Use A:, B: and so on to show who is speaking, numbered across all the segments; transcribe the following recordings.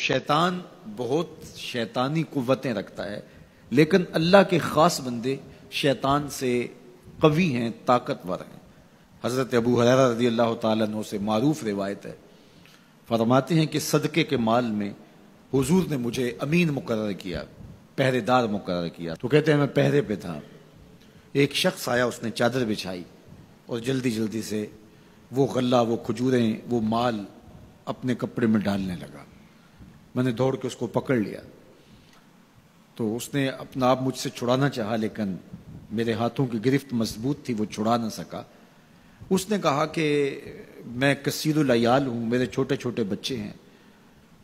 A: شیطان بہت شیطانی قوتیں رکھتا ہے، لیکن اللہ کے خاص بندے شیطان سے قوی ہیں، طاقتور ہیں۔ حضرت ابو ہریرہ رضی اللہ تعالیٰ عنہ سے معروف روایت ہے، فرماتے ہیں کہ صدقے کے مال میں حضور نے مجھے امین مقرر کیا، پہرے دار مقرر کیا۔ تو کہتے ہیں میں پہرے پہ تھا، ایک شخص آیا، اس نے چادر بچھائی اور جلدی جلدی سے وہ غلہ، وہ کھجوریں، وہ مال اپنے کپڑے میں ڈالنے لگا۔ میں نے دوڑ کے اس کو پکڑ لیا، تو اس نے اپنا آپ مجھ سے چھڑانا چاہا، لیکن میرے ہاتھوں کی گرفت مضبوط تھی، وہ چھڑا نہ سکا۔ اس نے کہا کہ میں کثیر العیال ہوں، میرے چھوٹے چھوٹے بچے ہیں،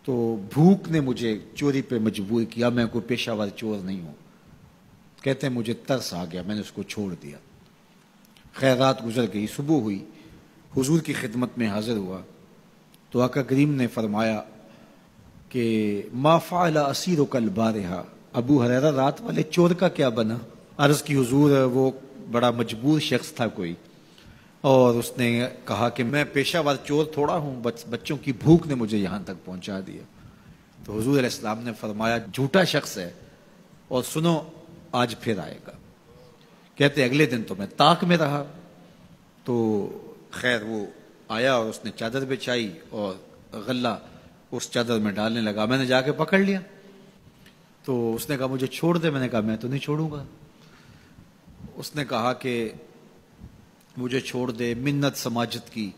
A: تو بھوک نے مجھے چوری پہ مجبور کیا، میں کوئی پیشہ ور چور نہیں ہوں۔ کہتے ہیں مجھے ترس آ گیا، میں نے اس کو چھوڑ دیا۔ خیر رات گزر گئی، صبح ہوئی، حضور کی خدمت میں حاضر ہوا تو آقا کریم نے فرمایا کہ ما فعل اسیرک البارحہ، ابو ہریرہ رات والے چور کا کیا بنا؟ عرض کی حضور وہ بڑا مجبور شخص تھا کوئی، اور اس نے کہا کہ میں پیشہ ور چور تھوڑا ہوں، بچوں کی بھوک نے مجھے یہاں تک پہنچا دیا۔ تو حضور علیہ السلام نے فرمایا جھوٹا شخص ہے، اور سنو آج پھر آئے گا۔ کہتے اگلے دن تو میں طاق میں رہا، تو خیر وہ آیا اور اس نے چادر بچھائی اور غلہ اس چادر میں ڈالنے لگا۔ میں نے جا کے پکڑ لیا، تو اس نے کہا مجھے چھوڑ دے۔ میں نے کہا میں تو نہیں چھوڑوں گا۔ اس نے کہا کہ مجھے چھوڑ دے، منت سماجت کی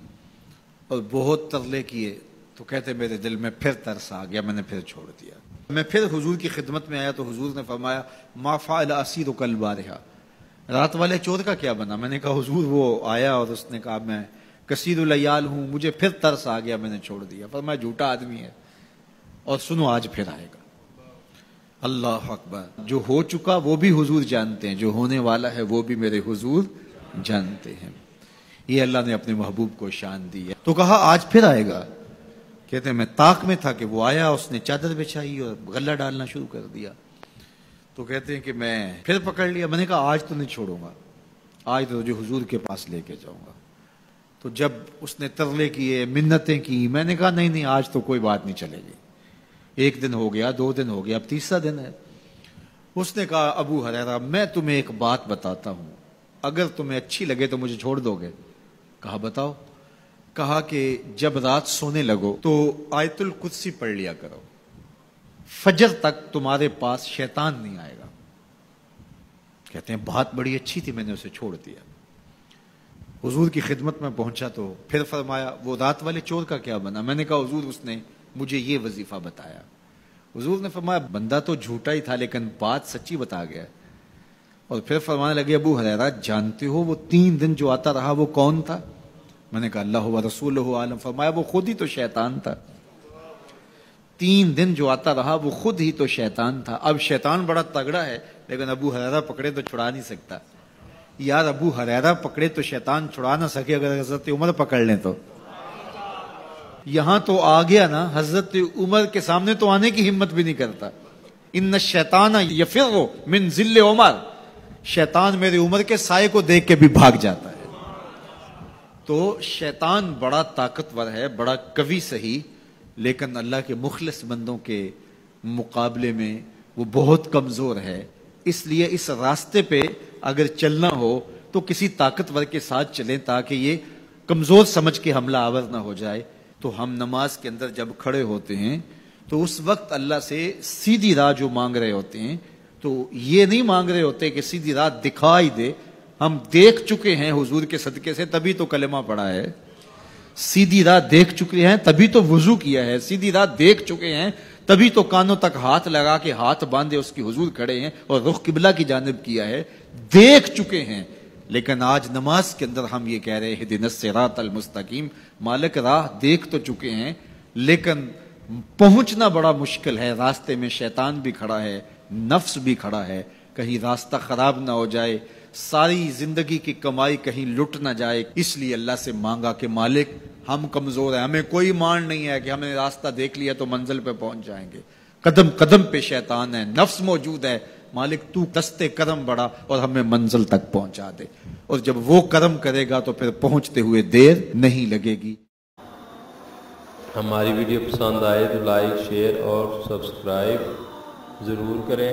A: اور بہت ترلے کیے، تو کہتے میرے دل میں پھر ترس آ گیا، میں نے پھر چھوڑ دیا۔ میں پھر حضور کی خدمت میں آیا تو حضور نے فرمایا ما فعل اسیرک البارحہ، رات والے چور کا کیا بنا؟ میں نے کہا حضور وہ آیا اور اس نے کہا میں کثیر العیال ہوں، مجھے پھر ترس آ گیا، میں نے چھوڑ دیا۔ فرمایا جھوٹا آدمی ہے، اور سنو آج پھر آئے گا۔ اللہ اکبر! جو ہو چکا وہ بھی حضور جانتے ہیں، جو ہونے والا ہے وہ بھی میرے حضور جانتے ہیں۔ یہ اللہ نے اپنے محبوب کو شان دی ہے۔ تو کہا آج پھر آئے گا۔ کہتے ہیں میں طاق میں تھا کہ وہ آیا، اس نے چادر بچھائی اور غلہ ڈالنا شروع کر دیا۔ تو کہتے ہیں کہ میں پھر پکڑ لیا۔ میں نے کہا آج تو نہیں چھوڑوں گا، آج تو جو حضور کے پاس لے کے جاؤں گا۔ تو جب اس نے ترلے کیے، منتیں کی، میں نے کہا نہیں نہیں آج تو کوئی بات نہیں چلے گی۔ ایک دن ہو گیا، 2 دن ہو گیا، اب تیسرا دن ہے۔ اس نے کہا ابو ہریرہ میں تمہیں ایک بات بتاتا ہوں، اگر تمہیں اچھی لگے تو مجھے چھوڑ دو گے؟ کہا بتاؤ۔ کہا کہ جب رات سونے لگو تو آیت الکرسی پڑھ لیا کرو، فجر تک تمہارے پاس شیطان نہیں آئے گا۔ کہتے ہیں بات بڑی اچھی تھی، میں نے اسے چھوڑ دیا۔ حضور کی خدمت میں پہنچا تو پھر فرمایا وہ رات والے چور کا کیا بنا؟ میں نے کہا حضور اس نے مجھے یہ وظیفہ بتایا۔ حضور نے فرمایا بندہ تو جھوٹا ہی تھا لیکن بات سچی بتا گیا۔ اور پھر فرمانے لگے ابو ہریرہ جانتے ہو وہ 3 دن جو آتا رہا وہ کون تھا؟ میں نے کہا اللہ و رسولہ عالم۔ فرمایا وہ خود ہی تو شیطان تھا۔ 3 دن جو آتا رہا وہ خود ہی تو شیطان تھا۔ اب شیطان بڑا تگڑا ہے، لیکن ابو ہریرہ پکڑے تو چھڑا نہیں سکتا۔ یار ابو ہریرہ پکڑے تو شیطان چھڑا نہ سکے، اگر حضرت عمر پکڑ لیں تو یہاں تو آ گیا نا، حضرت عمر کے سامنے تو آنے کی ہمت بھی نہیں کرتا۔ ان الشیطان یفر من ظل عمر، شیطان میرے عمر کے سائے کو دیکھ کے بھی بھاگ جاتا ہے۔ تو شیطان بڑا طاقتور ہے، بڑا قوی صحیح، لیکن اللہ کے مخلص بندوں کے مقابلے میں وہ بہت کمزور ہے۔ اس لیے اس راستے پہ اگر چلنا ہو تو کسی طاقتور کے ساتھ چلیں تاکہ یہ کمزور سمجھ کے حملہ آور نہ ہو جائے۔ تو ہم نماز کے اندر جب کھڑے ہوتے ہیں تو اس وقت اللہ سے سیدھی راہ جو مانگ رہے ہوتے ہیں، تو یہ نہیں مانگ رہے ہوتے کہ سیدھی راہ دکھائی دے، ہم دیکھ چکے ہیں حضور کے صدقے سے تبھی تو کلمہ پڑھا ہے، سیدھی راہ دیکھ چکے ہیں تبھی تو وضو کیا ہے، سیدھی راہ دیکھ چکے ہیں تبھی تو کانوں تک ہاتھ لگا کے ہاتھ باندھے اس کی حضور کھڑے ہیں اور رخ قبلہ کی جانب کیا ہے، دیکھ چکے ہیں۔ لیکن آج نماز کے اندر ہم یہ کہہ رہے ہیں اہدنا الصراط المستقیم، مالک راہ دیکھ تو چکے ہیں لیکن پہنچنا بڑا مشکل ہے، راستے میں شیطان بھی کھڑا ہے، نفس بھی کھڑا ہے، کہیں راستہ خراب نہ ہو جائے، ساری زندگی کی کمائی کہیں لٹ نہ جائے۔ اس لیے اللہ سے مانگا کہ مالک ہم کمزور ہیں، ہمیں کوئی مان نہیں ہے کہ ہم نے راستہ دیکھ لیا تو منزل پہ پہنچ جائیں گے، قدم قدم پہ شیطان ہے، نفس موجود ہے، مالک تو دستے کرم بڑھا اور ہمیں منزل تک پہنچا دے، اور جب وہ کرم کرے گا تو پھر پہنچتے ہوئے دیر نہیں لگے گی۔
B: ہماری ویڈیو پسند آئے تو لائک شیئر اور سبسکرائب ضرور کریں۔